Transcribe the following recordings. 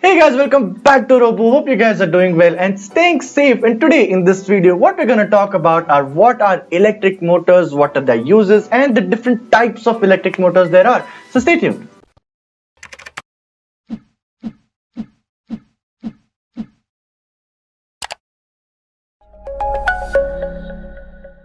Hey guys, welcome back to Robu. Hope you guys are doing well and staying safe. And today in this video, what we're going to talk about are what are electric motors, what are their uses, and the different types of electric motors there are. So stay tuned.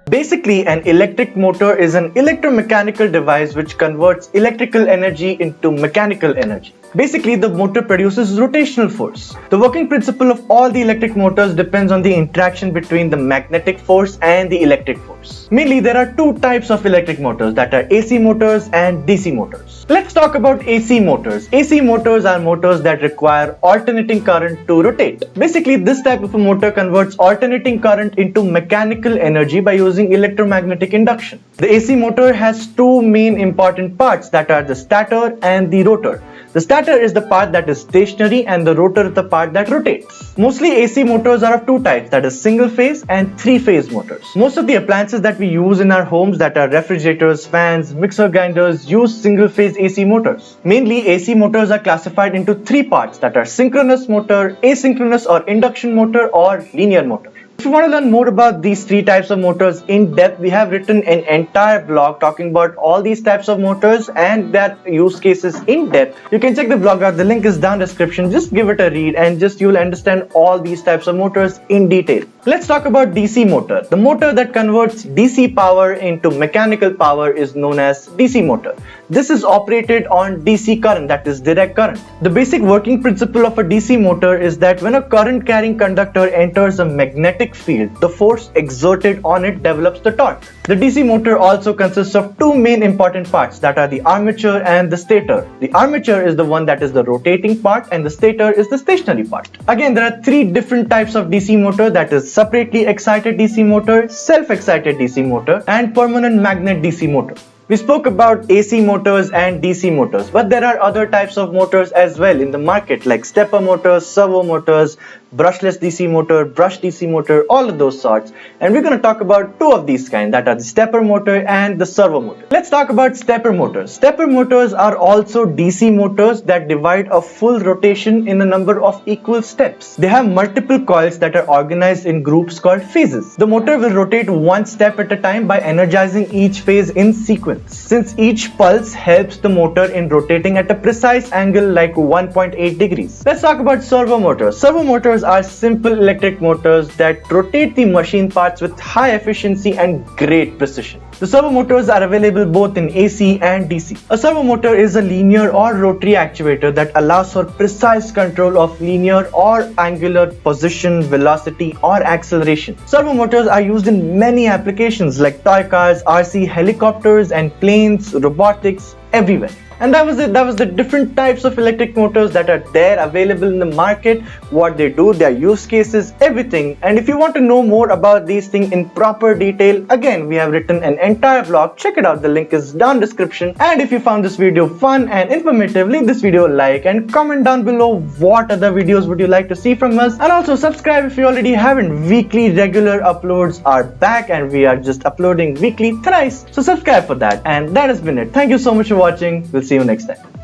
Basically, an electric motor is an electromechanical device which converts electrical energy into mechanical energy. Basically, the motor produces rotational force. The working principle of all the electric motors depends on the interaction between the magnetic force and the electric force. Mainly, there are two types of electric motors, that are AC motors and DC motors. Let's talk about AC motors. AC motors are motors that require alternating current to rotate. Basically, this type of a motor converts alternating current into mechanical energy by using electromagnetic induction. The AC motor has two main important parts, that are the stator and the rotor. The stator is the part that is stationary and the rotor is the part that rotates. Mostly AC motors are of two types, that is single phase and three phase motors. Most of the appliances that we use in our homes, that are refrigerators, fans, mixer grinders, use single phase AC motors. Mainly AC motors are classified into three parts, that are synchronous motor, asynchronous or induction motor, or linear motor. If you want to learn more about these three types of motors in depth, we have written an entire blog talking about all these types of motors and their use cases in depth. You can check the blog out. The link is down in the description. Just give it a read and you'll understand all these types of motors in detail. Let's talk about DC motor. The motor that converts DC power into mechanical power is known as DC motor. This is operated on DC current, that is direct current. The basic working principle of a DC motor is that when a current carrying conductor enters a magnetic field, the force exerted on it develops the torque. The DC motor also consists of two main important parts, that are the armature and the stator. The armature is the one that is the rotating part and the stator is the stationary part. Again, there are three different types of DC motor, that is separately excited DC motor, self-excited DC motor, and permanent magnet DC motor. We spoke about AC motors and DC motors, but there are other types of motors as well in the market, like stepper motors, servo motors, brushless DC motor, brush DC motor, all of those sorts. And we're going to talk about two of these kinds, that are the stepper motor and the servo motor. Let's talk about stepper motors. Stepper motors are also DC motors that divide a full rotation in a number of equal steps. They have multiple coils that are organized in groups called phases. The motor will rotate one step at a time by energizing each phase in sequence. Since each pulse helps the motor in rotating at a precise angle like 1.8 degrees. Let's talk about servo motors. Servo motors are simple electric motors that rotate the machine parts with high efficiency and great precision. The servo motors are available both in AC and DC. A servo motor is a linear or rotary actuator that allows for precise control of linear or angular position, velocity, or acceleration. Servo motors are used in many applications like toy cars, RC helicopters, and planes, robotics, everywhere. And that was it. That was the different types of electric motors that are there available in the market, what they do, their use cases, everything. And if you want to know more about these things in proper detail, again, we have written an entire blog. Check it out. The link is down in the description. And if you found this video fun and informative, leave this video a like and comment down below what other videos would you like to see from us. And also subscribe if you already haven't. Weekly regular uploads are back and we are just uploading weekly thrice. So subscribe for that. And that has been it. Thank you so much for watching. We'll see you next time.